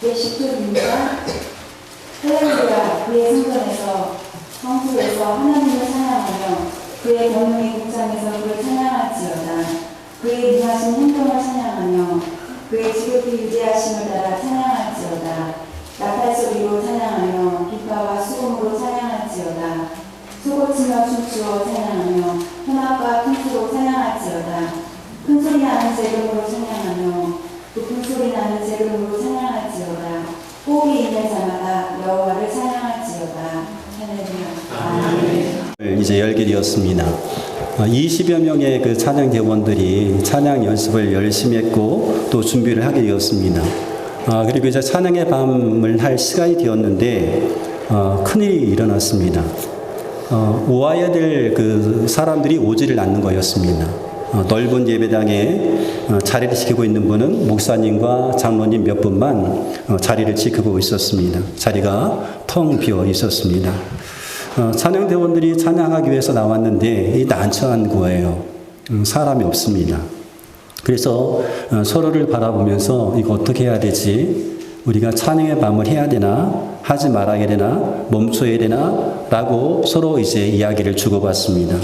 제10조입니다. 할렐루야 그의 성전에서 성소에서 하나님을 찬양하며 그의 권능의 곡장에서 그를 찬양할지어다. 그의 능하신 행동을 찬양하며 그의 지극히 위대하심을 따라 찬양할지어다. 나팔 소리로 찬양하며 기파와 수금으로 찬양할지어다. 소고치며 춤추어 찬양하며 현악과 춤추로 찬양할지어다. 큰 소리 나는 재금으로 찬양하며 높은 소리 나는 재금으로 찬양할지어다. 호흡이 있는 자마다 여호와를 찬양할지어다. 할렐루야. 이제 열게 되었습니다. 20여 명의 그 찬양 대원들이 찬양 연습을 열심히 했고 또 준비를 하게 되었습니다. 그리고 이제 찬양의 밤을 할 시간이 되었는데 큰일이 일어났습니다. 오아야 될 그 사람들이 오지를 않는 거였습니다. 넓은 예배당에 자리를 지키고 있는 분은 목사님과 장로님 몇 분만 자리를 지키고 있었습니다. 자리가 텅 비어 있었습니다. 찬양대원들이 찬양하기 위해서 나왔는데 난처한 거예요. 사람이 없습니다. 그래서 서로를 바라보면서 이거 어떻게 해야 되지? 우리가 찬양의 밤을 해야 되나? 하지 말아야 되나? 멈춰야 되나? 라고 서로 이제 이야기를 주고받습니다.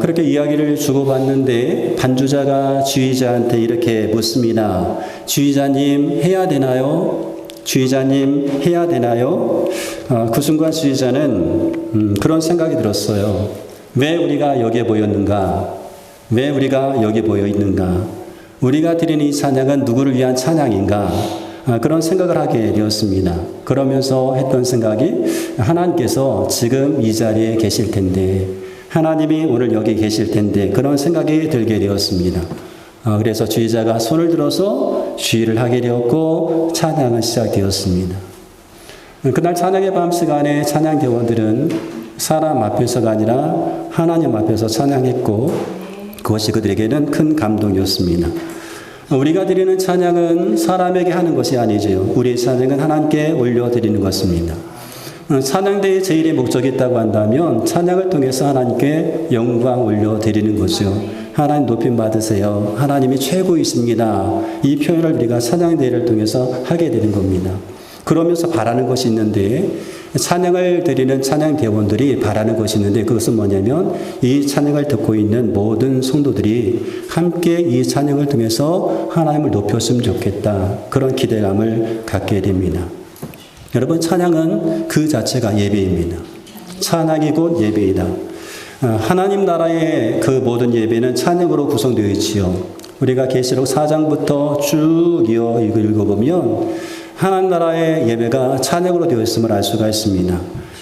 그렇게 이야기를 주고받는데 반주자가 주의자한테 이렇게 묻습니다. 주의자님 해야 되나요? 주의자님 해야 되나요? 그 순간 주의자는 그런 생각이 들었어요. 왜 우리가 여기에 모였는가? 왜 우리가 여기 모여 있는가? 우리가 드리는 이 찬양은 누구를 위한 찬양인가? 그런 생각을 하게 되었습니다. 그러면서 했던 생각이 하나님께서 지금 이 자리에 계실 텐데 하나님이 오늘 여기 계실 텐데 그런 생각이 들게 되었습니다. 그래서 주의자가 손을 들어서 주의를 하게 되었고 찬양은 시작되었습니다. 그날 찬양의 밤 시간에 찬양대원들은 사람 앞에서가 아니라 하나님 앞에서 찬양했고 그것이 그들에게는 큰 감동이었습니다. 우리가 드리는 찬양은 사람에게 하는 것이 아니죠. 우리의 찬양은 하나님께 올려드리는 것입니다. 찬양대의 제일의 목적이 있다고 한다면 찬양을 통해서 하나님께 영광 올려드리는 거죠. 하나님 높임 받으세요. 하나님이 최고이십니다. 이 표현을 우리가 찬양대회를 통해서 하게 되는 겁니다. 그러면서 바라는 것이 있는데 찬양을 드리는 찬양대원들이 바라는 것이 있는데 그것은 뭐냐면 이 찬양을 듣고 있는 모든 성도들이 함께 이 찬양을 통해서 하나님을 높였으면 좋겠다. 그런 기대감을 갖게 됩니다. 여러분 찬양은 그 자체가 예배입니다. 찬양이 곧 예배이다. 하나님 나라의 그 모든 예배는 찬양으로 구성되어 있지요. 우리가 계시록 4장부터 쭉 이어 읽어보면 하나님 나라의 예배가 찬양으로 되어 있음을 알 수가 있습니다.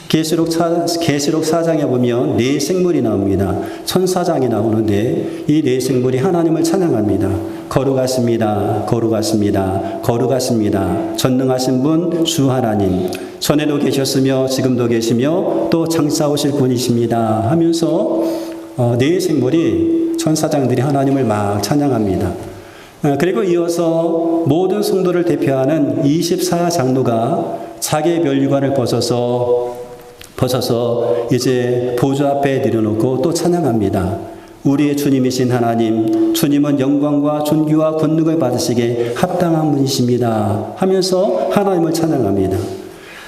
계시록 4장에 보면 네 생물이 나옵니다. 천사장이 나오는데 이 네 생물이 하나님을 찬양합니다. 거룩하십니다. 거룩하십니다. 거룩하십니다. 전능하신 분 주 하나님. 전에도 계셨으며 지금도 계시며 또 장차 오실 분이십니다. 하면서 네 생물이 천사장들이 하나님을 막 찬양합니다. 그리고 이어서 모든 성도를 대표하는 24장로가 자기의 면류관을 벗어서 이제 보좌 앞에 내려놓고 또 찬양합니다. 우리의 주님이신 하나님, 주님은 영광과 존귀와 권능을 받으시기에 합당한 분이십니다. 하면서 하나님을 찬양합니다.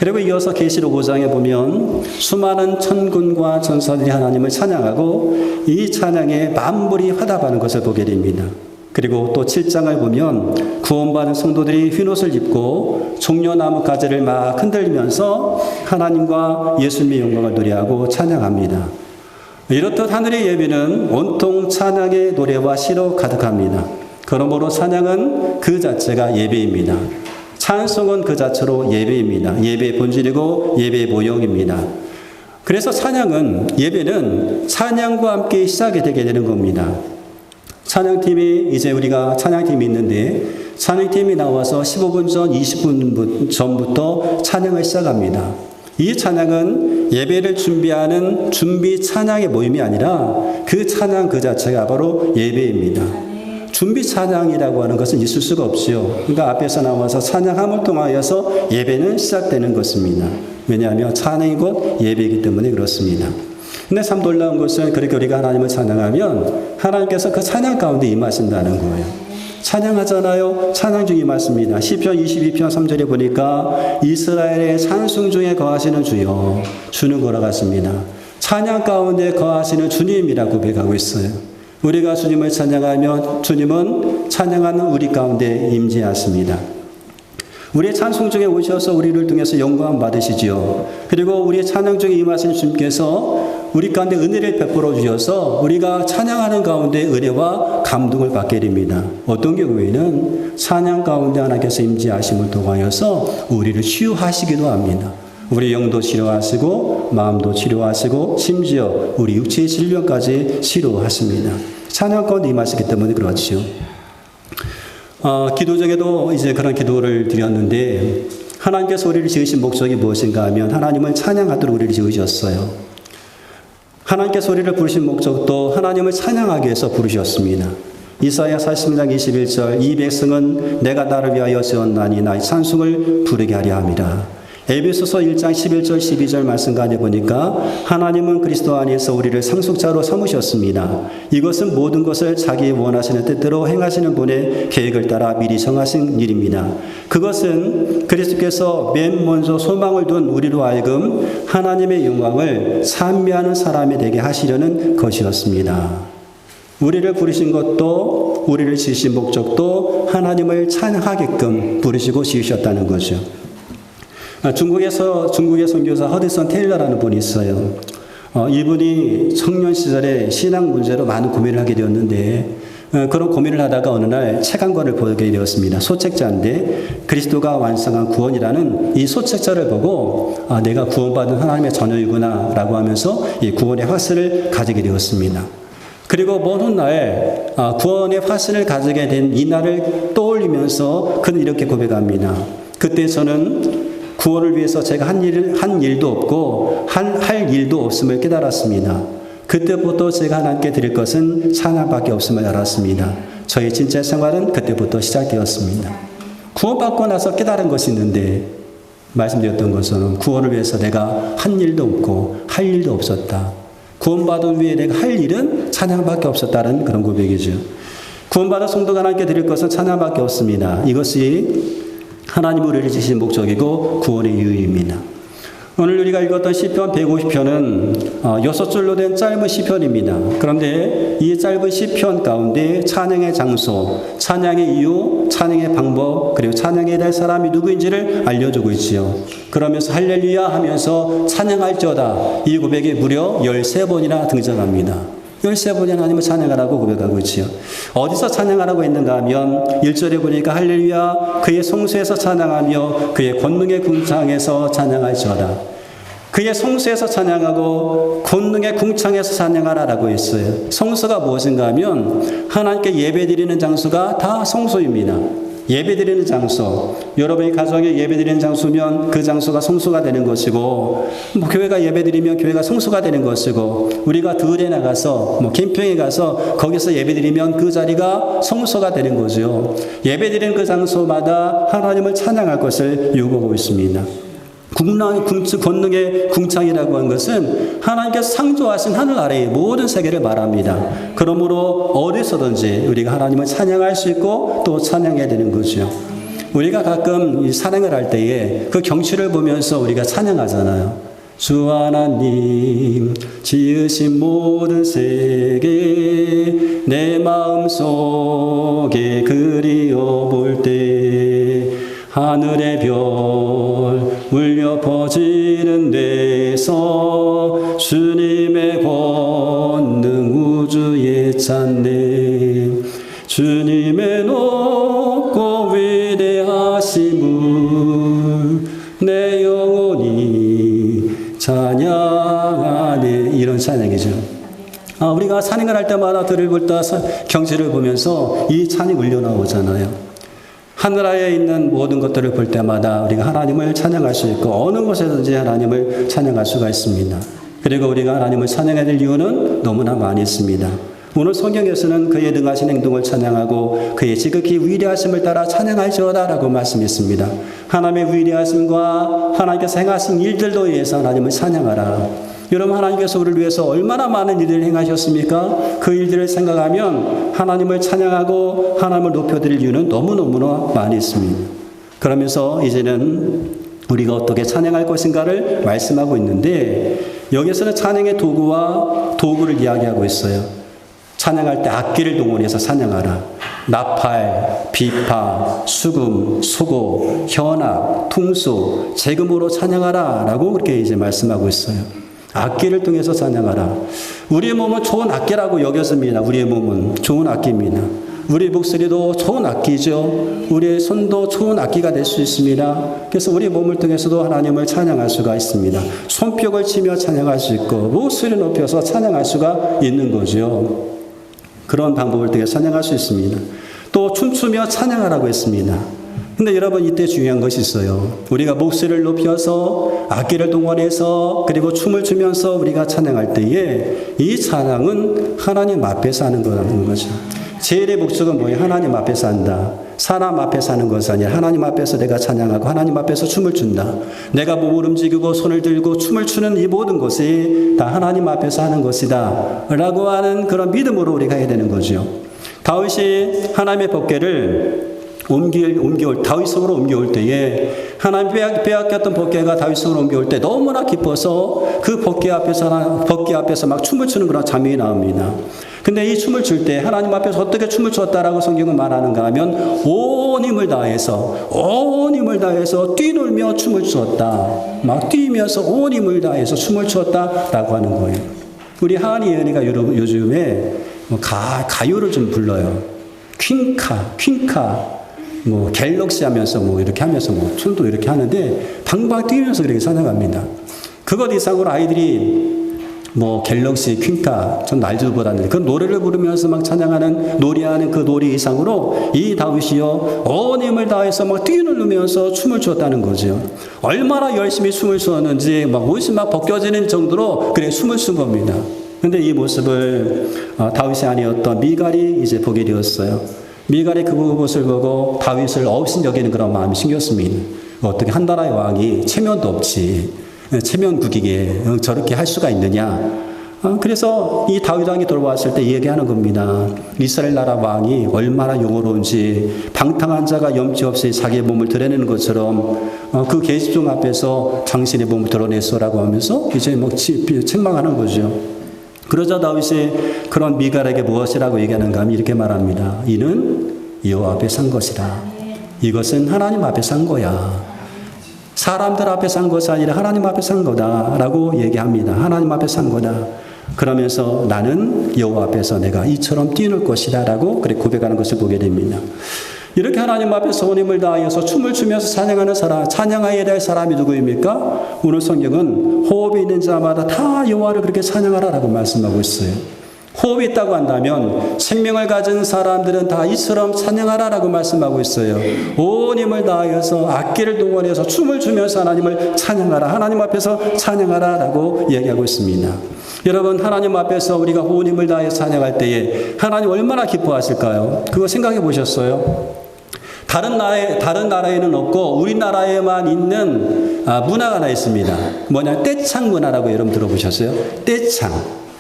그리고 이어서 계시록 5장에 보면 수많은 천군과 천사들이 하나님을 찬양하고 이 찬양에 만물이 화답하는 것을 보게 됩니다. 그리고 또 7장을 보면 구원받은 성도들이 흰옷을 입고 종려나무 가지를 막 흔들면서 하나님과 예수님의 영광을 노래하고 찬양합니다. 이렇듯 하늘의 예배는 온통 찬양의 노래와 시로 가득합니다. 그러므로 찬양은 그 자체가 예배입니다. 찬송은 그 자체로 예배입니다. 예배의 본질이고 예배의 모형입니다. 그래서 예배는 찬양과 함께 시작이 되게 되는 겁니다. 찬양팀이 이제 우리가 찬양팀이 있는데 찬양팀이 나와서 15분 전, 20분 전부터 찬양을 시작합니다. 이 찬양은 예배를 준비하는 준비 찬양의 모임이 아니라 그 찬양 그 자체가 바로 예배입니다. 준비 찬양이라고 하는 것은 있을 수가 없지요. 그러니까 앞에서 나와서 찬양함을 통하여서 예배는 시작되는 것입니다. 왜냐하면 찬양이 곧 예배이기 때문에 그렇습니다. 근데 참 놀라운 것은 그렇게 우리가 하나님을 찬양하면 하나님께서 그 찬양 가운데 임하신다는 거예요. 찬양하잖아요. 찬양 중에 맞습니다. 시편 22편 3절에 보니까 이스라엘의 찬송 중에 거하시는 주여, 주는 걸어갔습니다. 찬양 가운데 거하시는 주님이라고 고백하고 있어요. 우리가 주님을 찬양하면 주님은 찬양하는 우리 가운데 임재하십니다. 우리의 찬송 중에 오셔서 우리를 통해서 영광 받으시지요. 그리고 우리의 찬양 중에 임하신 주님께서 우리 가운데 은혜를 베풀어 주셔서 우리가 찬양하는 가운데 은혜와 감동을 받게 됩니다. 어떤 경우에는 찬양 가운데 하나님께서 임재하심을 통하여서 우리를 치유하시기도 합니다. 우리 영도 치료하시고 마음도 치료하시고 심지어 우리 육체의 질병까지 치료하십니다. 찬양 가운데 임하시기 때문에 그렇지요. 기도 중에도 이제 그런 기도를 드렸는데, 하나님께서 우리를 지으신 목적이 무엇인가 하면 하나님을 찬양하도록 우리를 지으셨어요. 하나님께서 우리를 부르신 목적도 하나님을 찬양하기 위해서 부르셨습니다. 이사야 40장 21절 이 백성은 내가 나를 위하여 지었나니 나의 찬송을 부르게 하려 함이라. 에베소서 1장 11절 12절 말씀 가운데 보니까 하나님은 그리스도 안에서 우리를 상속자로 삼으셨습니다. 이것은 모든 것을 자기 원하시는 뜻대로 행하시는 분의 계획을 따라 미리 정하신 일입니다. 그것은 그리스도께서 맨 먼저 소망을 둔 우리로 하여금 하나님의 영광을 찬미하는 사람이 되게 하시려는 것이었습니다. 우리를 부르신 것도 우리를 지으신 목적도 하나님을 찬양하게끔 부르시고 지으셨다는 거죠. 중국의 선교사 허드슨 테일러라는 분이 있어요. 이분이 청년 시절에 신앙 문제로 많은 고민을 하게 되었는데, 그런 고민을 하다가 어느 날 책 한 권을 보게 되었습니다. 소책자인데 그리스도가 완성한 구원이라는 이 소책자를 보고 내가 구원받은 하나님의 자녀이구나 라고 하면서 이 구원의 확신을 가지게 되었습니다. 그리고 먼 훗날 구원의 확신을 가지게 된 이 날을 떠올리면서 그는 이렇게 고백합니다. 그때 저는 구원을 위해서 제가 한 일도 없고 할 일도 없음을 깨달았습니다. 그때부터 제가 하나님께 드릴 것은 찬양밖에 없음을 알았습니다. 저의 진짜 생활은 그때부터 시작되었습니다. 구원받고 나서 깨달은 것이 있는데, 말씀드렸던 것처럼 구원을 위해서 내가 한 일도 없고 할 일도 없었다. 구원받은 후에 내가 할 일은 찬양밖에 없었다는 그런 고백이죠. 구원받은 성도가 하나님께 드릴 것은 찬양밖에 없습니다. 이것이 하나님 우리를 지으신 목적이고 구원의 이유입니다. 오늘 우리가 읽었던 시편 150편은 6줄로 된 짧은 시편입니다. 그런데 이 짧은 시편 가운데 찬양의 장소, 찬양의 이유, 찬양의 방법, 그리고 찬양해야 될 사람이 누구인지를 알려주고 있지요. 그러면서 할렐루야 하면서 찬양할지어다, 이 고백이 무려 13번이나 등장합니다. 13번이 하나님을 찬양하라고 고백하고 있지요. 어디서 찬양하라고 했는가 하면 1절에 보니까 할렐루야 그의 성소에서 찬양하며 그의 권능의 궁창에서 찬양할지어다. 그의 성소에서 찬양하고 권능의 궁창에서 찬양하라라고 했어요. 성소가 무엇인가 하면 하나님께 예배드리는 장소가 다 성소입니다. 예배드리는 장소, 여러분이 가정에 예배드리는 장소면 그 장소가 성소가 되는 것이고, 교회가 예배드리면 교회가 성소가 되는 것이고, 우리가 들에 나가서 캠핑에 가서 거기서 예배드리면 그 자리가 성소가 되는 거죠. 예배드리는 그 장소마다 하나님을 찬양할 것을 요구하고 있습니다. 권능의 궁창이라고 하는 것은 하나님께서 창조하신 하늘 아래의 모든 세계를 말합니다. 그러므로 어디서든지 우리가 하나님을 찬양할 수 있고 또 찬양해야 되는 거죠. 우리가 가끔 찬양을 할 때에 그 경치를 보면서 우리가 찬양하잖아요. 주 하나님 지으신 모든 세계 내 마음속에 그리워 볼 때 하늘의 별 울려 퍼지는 데서 주님의 권능 우주에 찬네 주님의 높고 위대하심을 내 영혼이 찬양하네. 이런 찬양이죠. 우리가 찬양을 할 때마다 들을 볼 때 경치를 보면서 이 찬이 울려 나오잖아요. 하늘하에 있는 모든 것들을 볼 때마다 우리가 하나님을 찬양할 수 있고 어느 곳에든지 하나님을 찬양할 수가 있습니다. 그리고 우리가 하나님을 찬양해야 될 이유는 너무나 많이 있습니다. 오늘 성경에서는 그의 능하신 행동을 찬양하고 그의 지극히 위대하심을 따라 찬양할지어다라고 말씀했습니다. 하나님의 위대하심과 하나님께서 행하신 일들로 인해서 하나님을 찬양하라. 여러분, 하나님께서 우리를 위해서 얼마나 많은 일들을 행하셨습니까? 그 일들을 생각하면 하나님을 찬양하고 하나님을 높여드릴 이유는 너무너무나 많이 있습니다. 그러면서 이제는 우리가 어떻게 찬양할 것인가를 말씀하고 있는데, 여기서는 찬양의 도구와 도구를 이야기하고 있어요. 찬양할 때 악기를 동원해서 찬양하라. 나팔, 비파, 수금, 소고, 현악, 퉁소, 재금으로 찬양하라 라고 그렇게 이제 말씀하고 있어요. 악기를 통해서 찬양하라. 우리의 몸은 좋은 악기라고 여겼습니다. 우리의 몸은 좋은 악기입니다. 우리 목소리도 좋은 악기죠. 우리의 손도 좋은 악기가 될 수 있습니다. 그래서 우리 몸을 통해서도 하나님을 찬양할 수가 있습니다. 손뼉을 치며 찬양할 수 있고 목소리 높여서 찬양할 수가 있는 거죠. 그런 방법을 통해 찬양할 수 있습니다. 또 춤추며 찬양하라고 했습니다. 근데 여러분, 이때 중요한 것이 있어요. 우리가 목소리를 높여서 악기를 동원해서 그리고 춤을 추면서 우리가 찬양할 때에 이 찬양은 하나님 앞에서 하는 거라는 거죠. 제일의 목적은 뭐예요? 하나님 앞에서 한다. 사람 앞에서 하는 것이 아니라 하나님 앞에서 내가 찬양하고 하나님 앞에서 춤을 춘다. 내가 몸을 움직이고 손을 들고 춤을 추는 이 모든 것이 다 하나님 앞에서 하는 것이다 라고 하는 그런 믿음으로 우리가 해야 되는 거죠. 다윗이 하나님의 법궤를 다윗 성으로 옮겨올 때에 하나님 빼앗겼던 법궤가 다윗 성으로 옮겨올 때 너무나 기뻐서 그 법궤 앞에서 막 춤을 추는 그런 장면이 나옵니다. 근데 이 춤을 출 때 하나님 앞에서 어떻게 춤을 췄다라고 성경은 말하는가 하면 온 힘을 다해서 뛰놀며 춤을 추었다. 막 뛰면서 온 힘을 다해서 춤을 추었다라고 하는 거예요. 우리 하은이 예은이가 요즘에 가요를 좀 불러요. 퀸카 갤럭시 하면서 이렇게 하면서 춤도 이렇게 하는데 방방 뛰면서 그렇게 찬양합니다. 그것 이상으로 아이들이 갤럭시, 퀸카, 전 날들보다는 그 노래를 부르면서 막 찬양하는, 노래하는 그 노래 이상으로 이 다윗이요, 온 힘을 다해서 막 뛰누르면서 춤을 추었다는 거죠. 얼마나 열심히 춤을 추었는지 옷이 막 벗겨지는 정도로 그래 춤을 춘 겁니다. 근데 이 모습을 다윗이 아니었던 미갈이 이제 보게 되었어요. 미갈이 그 모습을 보고 다윗을 없인 여기는 그런 마음이 생겼습니다. 어떻게 한 나라의 왕이 체면도 없지. 체면국이게 저렇게 할 수가 있느냐. 그래서 이 다윗 왕이 돌아왔을 때 얘기하는 겁니다. 이스라엘 나라 왕이 얼마나 영어로운지 방탕한 자가 염치 없이 자기의 몸을 드러내는 것처럼 그 계집종 앞에서 당신의 몸을 드러냈어라고 하면서 이제 책망하는 거죠. 그러자 다윗이 그런 미갈에게 무엇이라고 얘기하는가 하면 이렇게 말합니다. 이는 여호와 앞에 산 것이다. 이것은 하나님 앞에 산 거야. 사람들 앞에 산 것이 아니라 하나님 앞에 산 거다라고 얘기합니다. 하나님 앞에 산 거다. 그러면서 나는 여호와 앞에서 내가 이처럼 뛰놀 것이다 라고 그렇게 고백하는 것을 보게 됩니다. 이렇게 하나님 앞에서 온 힘을 다하여서 춤을 추면서 찬양하는 사람, 찬양해야 될 사람이 누구입니까? 오늘 성경은 호흡이 있는 자마다 다 여호와를 그렇게 찬양하라라고 말씀하고 있어요. 호흡이 있다고 한다면 생명을 가진 사람들은 다 이처럼 찬양하라라고 말씀하고 있어요. 온 힘을 다하여서 악기를 동원해서 춤을 추면서 하나님을 찬양하라, 하나님 앞에서 찬양하라라고 얘기하고 있습니다. 여러분, 하나님 앞에서 우리가 온 힘을 다해서 찬양할 때에 하나님 얼마나 기뻐하실까요? 그거 생각해 보셨어요? 다른 나라에는 없고 우리나라에만 있는 문화가 하나 있습니다. 뭐냐? 떼창 문화라고 여러분 들어보셨어요?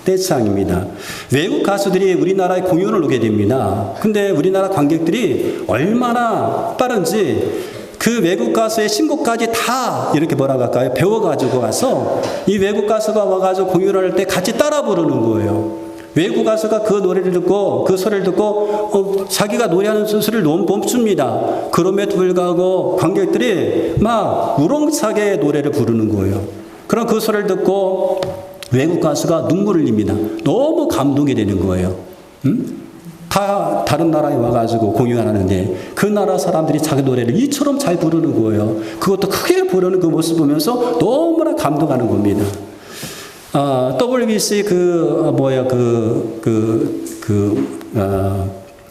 떼창입니다. 외국 가수들이 우리나라에 공연을 오게 됩니다. 근데 우리나라 관객들이 얼마나 빠른지 그 외국 가수의 신곡까지 다 이렇게 뭐라고 할까요? 배워가지고 가서 이 외국 가수가 와가지고 공연을 할 때 같이 따라 부르는 거예요. 외국 가수가 그 노래를 듣고 그 소리를 듣고 자기가 노래하는 소리를 너무 멈춥니다. 그럼에도 불구하고 관객들이 막 우렁차게 노래를 부르는 거예요. 그럼 그 소리를 듣고 외국 가수가 눈물을 흘립니다. 너무 감동이 되는 거예요. 다 다른 나라에 와가지고 공연하는데 그 나라 사람들이 자기 노래를 이처럼 잘 부르는 거예요. 그것도 크게 부르는 그 모습 보면서 너무나 감동하는 겁니다. WBC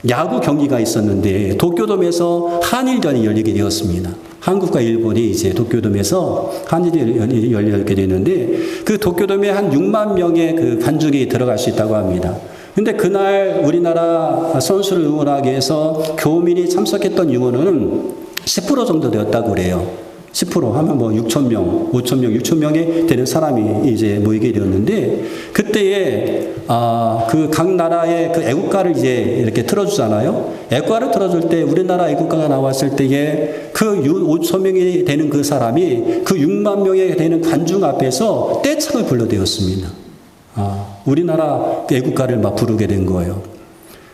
야구 경기가 있었는데 도쿄돔에서 한일전이 열리게 되었습니다. 한국과 일본이 이제 도쿄돔에서 한일전이 열리게 되는데 그 도쿄돔에 한 6만 명의 그 관중이 들어갈 수 있다고 합니다. 근데 그날 우리나라 선수를 응원하기 위해서 교민이 참석했던 인원은 10% 정도 되었다고 그래요. 10% 하면 뭐 6천 명, 5천 명, 6천 명이 되는 사람이 이제 모이게 되었는데, 그때에 그 각 나라의 그 애국가를 이제 이렇게 틀어주잖아요. 애국가를 틀어줄 때 우리나라 애국가가 나왔을 때에 그 5천 명이 되는 그 사람이 그 6만 명이 되는 관중 앞에서 떼창을 불러대었습니다. 우리나라 애국가를 막 부르게 된 거예요.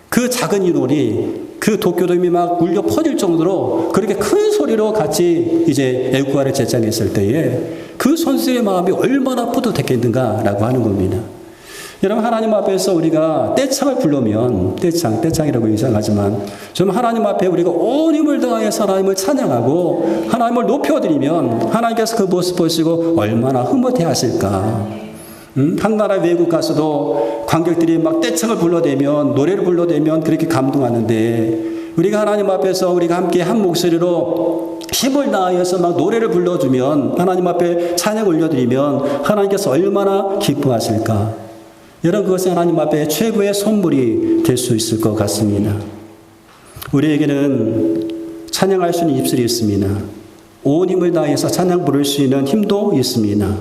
그 작은 인원이 그 도쿄돔이 막 울려 퍼질 정도로 그렇게 큰 소리로 같이 이제 애국가를 제창했을 때에 그 선수의 마음이 얼마나 뿌듯했겠는가라고 하는 겁니다. 여러분, 하나님 앞에서 우리가 떼창을 부르면, 떼창이라고 이상하지만, 좀 하나님 앞에 우리가 온 힘을 다해서 하나님을 찬양하고 하나님을 높여드리면 하나님께서 그 모습 보시고 얼마나 흐뭇해 하실까. 한 나라 외국 가서도 관객들이 막 떼창을 불러대면, 노래를 불러대면 그렇게 감동하는데, 우리가 하나님 앞에서 우리가 함께 한 목소리로 힘을 다해서 막 노래를 불러주면, 하나님 앞에 찬양 올려드리면 하나님께서 얼마나 기뻐하실까. 여러분, 그것은 하나님 앞에 최고의 선물이 될 수 있을 것 같습니다. 우리에게는 찬양할 수 있는 입술이 있습니다. 온 힘을 다해서 찬양 부를 수 있는 힘도 있습니다.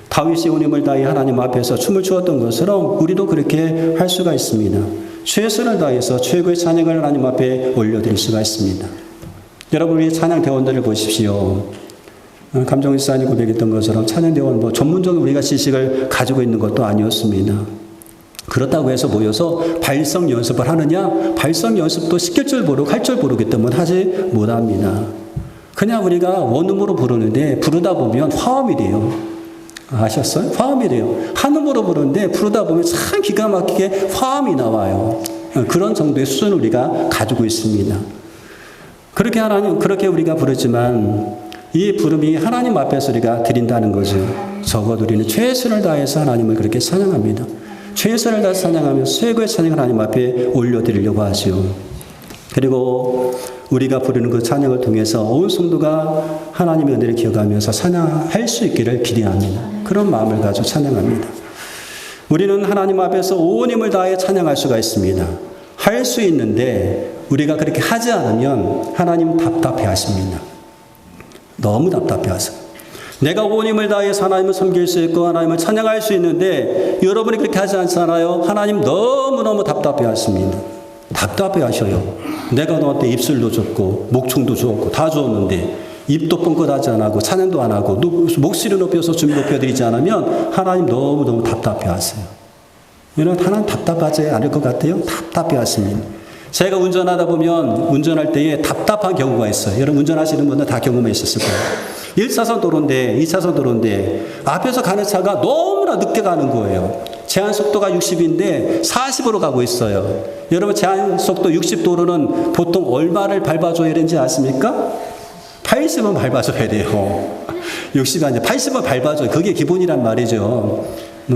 다윗이 온 힘을 다해 하나님 앞에서 춤을 추었던 것처럼 우리도 그렇게 할 수가 있습니다. 최선을 다해서 최고의 찬양을 하나님 앞에 올려드릴 수가 있습니다. 여러분, 우리 찬양 대원들을 보십시오. 감정희 사님 고백했던 것처럼 찬양 대원 뭐 전문적인 우리가 지식을 가지고 있는 것도 아니었습니다. 그렇다고 해서 모여서 발성 연습을 하느냐? 발성 연습도 시킬 줄 모르고 할 줄 모르기 때문에 하지 못합니다. 그냥 우리가 원음으로 부르는데 부르다 보면 화음이 돼요. 아셨어요? 화음이 돼요. 한음으로 부르는데 부르다 보면 참 기가 막히게 화음이 나와요. 그런 정도의 수준을 우리가 가지고 있습니다. 그렇게 우리가 부르지만 이 부름이 하나님 앞에서 우리가 드린다는 거죠. 적어도 우리는 최선을 다해서 하나님을 그렇게 찬양합니다. 최선을 다해서 찬양하며 최고의 찬양을 하나님 앞에 올려드리려고 하죠. 그리고 우리가 부르는 그 찬양을 통해서 온 성도가 하나님의 은혜를 기억하면서 찬양할 수 있기를 기대합니다. 그런 마음을 가지고 찬양합니다. 우리는 하나님 앞에서 온 힘을 다해 찬양할 수가 있습니다. 할 수 있는데 우리가 그렇게 하지 않으면 하나님 답답해 하십니다. 너무 답답해 하세요. 내가 온 힘을 다해서 하나님을 섬길 수 있고 하나님을 찬양할 수 있는데 여러분이 그렇게 하지 않잖아요. 하나님 너무너무 답답해 하십니다. 답답해 하셔요. 내가 너한테 입술도 줬고 목청도 주었고 다 주었는데 입도 뻥끗하지 않고 찬양도 안 하고 목소리 높여서 주님 높여드리지 않으면 하나님 너무너무 답답해 하세요. 여러분, 하나님 답답하지 않을 것 같아요? 답답해 하십니다. 제가 운전하다 보면 운전할 때에 답답한 경우가 있어요. 여러분, 운전하시는 분들 다 경험하셨을 거예요. 1차선 도로인데 2차선 도로인데 앞에서 가는 차가 너무나 늦게 가는 거예요. 제한 속도가 60인데 40으로 가고 있어요. 여러분, 제한 속도 60도로는 보통 얼마를 밟아줘야 되는지 아십니까? 80은 밟아줘야 돼요. 60이 아니라 80은 밟아줘요. 그게 기본이란 말이죠.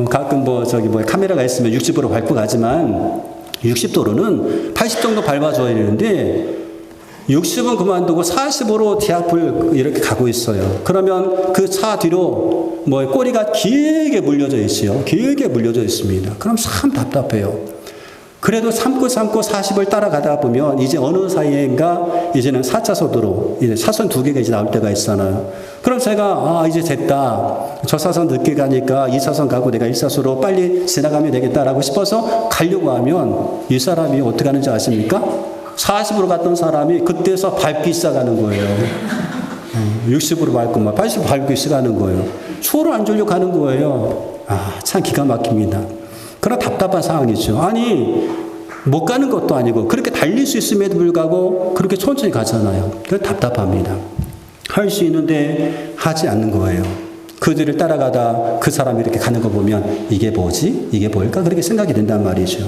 가끔 카메라가 있으면 60으로 밟고 가지만 60도로는 80 정도 밟아줘야 되는데 60은 그만두고 40으로 제 앞을 이렇게 가고 있어요. 그러면 그 차 뒤로 꼬리가 길게 물려져 있어요. 길게 물려져 있습니다. 그럼 참 답답해요. 그래도 참고 40을 따라가다 보면 이제 어느 사이인가 이제는 4차선으로 이제 차선 2개가 이제 나올 때가 있잖아요. 그럼 제가 이제 됐다. 저 차선 늦게 가니까 2차선 가고 내가 1차선으로 빨리 지나가면 되겠다라고 싶어서 가려고 하면 이 사람이 어떻게 하는지 아십니까? 40으로 갔던 사람이 그때서 밟기 시작하는 거예요. 60으로 밟고 막 80으로 밟기 시작하는 거예요. 초를 안 주려고 하는 거예요. 참 기가 막힙니다. 그런 답답한 상황이죠. 아니, 못 가는 것도 아니고 그렇게 달릴 수 있음에도 불구하고 그렇게 천천히 가잖아요. 그래서 답답합니다. 할 수 있는데 하지 않는 거예요. 그들을 따라가다 그 사람이 이렇게 가는 거 보면 이게 뭐지? 이게 뭘까? 그렇게 생각이 된단 말이죠.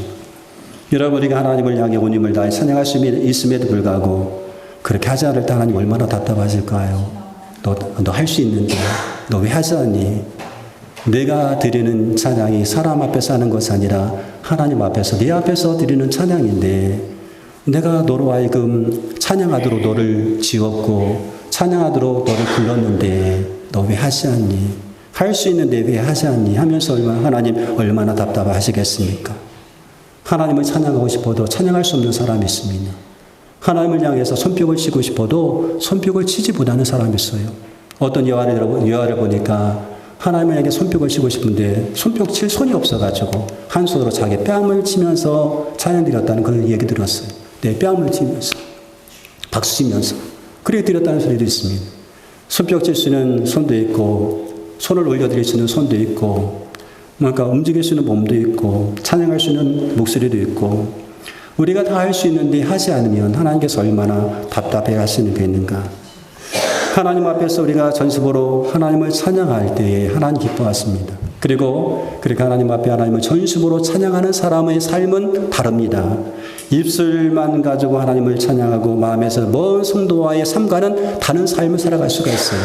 여러분, 우리가 하나님을 향해 온 힘을 다해 찬양할 수 있음에도 불구하고 그렇게 하지 않을 때 하나님 얼마나 답답하실까요? 너 할 수 있는데 너 왜 하지 않니? 내가 드리는 찬양이 사람 앞에서 하는 것이 아니라 하나님 앞에서 내 앞에서 드리는 찬양인데 내가 너로 하여금 찬양하도록 너를 지었고 찬양하도록 너를 불렀는데 너 왜 하지 않니? 할 수 있는데 왜 하지 않니? 하면서 하나님 얼마나 답답하시겠습니까? 하나님을 찬양하고 싶어도 찬양할 수 없는 사람이 있습니다. 하나님을 향해서 손뼉을 치고 싶어도 손뼉을 치지 못하는 사람이 있어요. 어떤 여아를 보니까 하나님에게 손뼉을 치고 싶은데 손뼉 칠 손이 없어가지고 한 손으로 자기 뺨을 치면서 찬양 드렸다는 그런 얘기 들었어요. 네, 뺨을 치면서 박수 치면서 그렇게 드렸다는 소리도 있습니다. 손뼉 칠 수 있는 손도 있고 손을 올려드릴 수 있는 손도 있고 뭔가 움직일 수 있는 몸도 있고 찬양할 수 있는 목소리도 있고 우리가 다 할 수 있는데 하지 않으면 하나님께서 얼마나 답답해 하시는 게 있는가. 하나님 앞에서 우리가 전심으로 하나님을 찬양할 때에 하나님 기뻐하십니다. 그리고 그렇게 하나님 앞에 하나님을 전심으로 찬양하는 사람의 삶은 다릅니다. 입술만 가지고 하나님을 찬양하고 마음에서 먼 성도와의 삶과는 다른 삶을 살아갈 수가 있어요.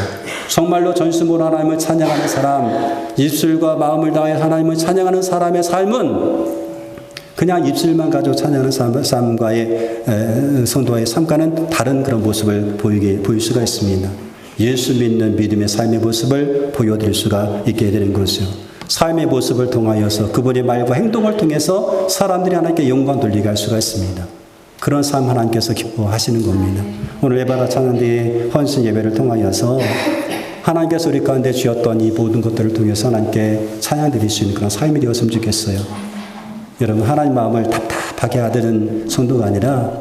정말로 전심으로 하나님을 찬양하는 사람, 입술과 마음을 다해 하나님을 찬양하는 사람의 삶은 그냥 입술만 가지고 찬양하는 삶과의 성도와의 삶과는 다른 그런 모습을 보일 수가 있습니다. 예수 믿는 믿음의 삶의 모습을 보여드릴 수가 있게 되는 것이요. 삶의 모습을 통하여서 그분의 말과 행동을 통해서 사람들이 하나님께 영광 돌리게 할 수가 있습니다. 그런 삶 하나님께서 기뻐하시는 겁니다. 오늘 예배라 찬양대의 헌신 예배를 통하여서 하나님께서 우리 가운데 주셨던 이 모든 것들을 통해서 하나님께 찬양 드릴 수 있는 그런 삶이 되었으면 좋겠어요. 여러분 하나님 마음을 답답하게 하드는 성도가 아니라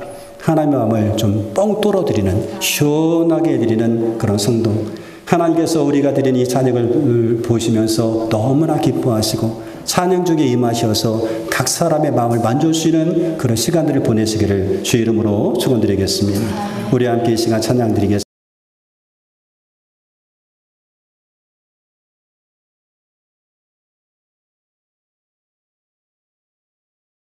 하나님의 마음을 좀 뻥 뚫어드리는 시원하게 드리는 그런 성도. 하나님께서 우리가 드린 이 찬양을 보시면서 너무나 기뻐하시고 찬양 중에 임하셔서 각 사람의 마음을 만져주시는 그런 시간들을 보내시기를 주의 이름으로 축원드리겠습니다. 우리 함께 이 시간 찬양 드리겠습니다.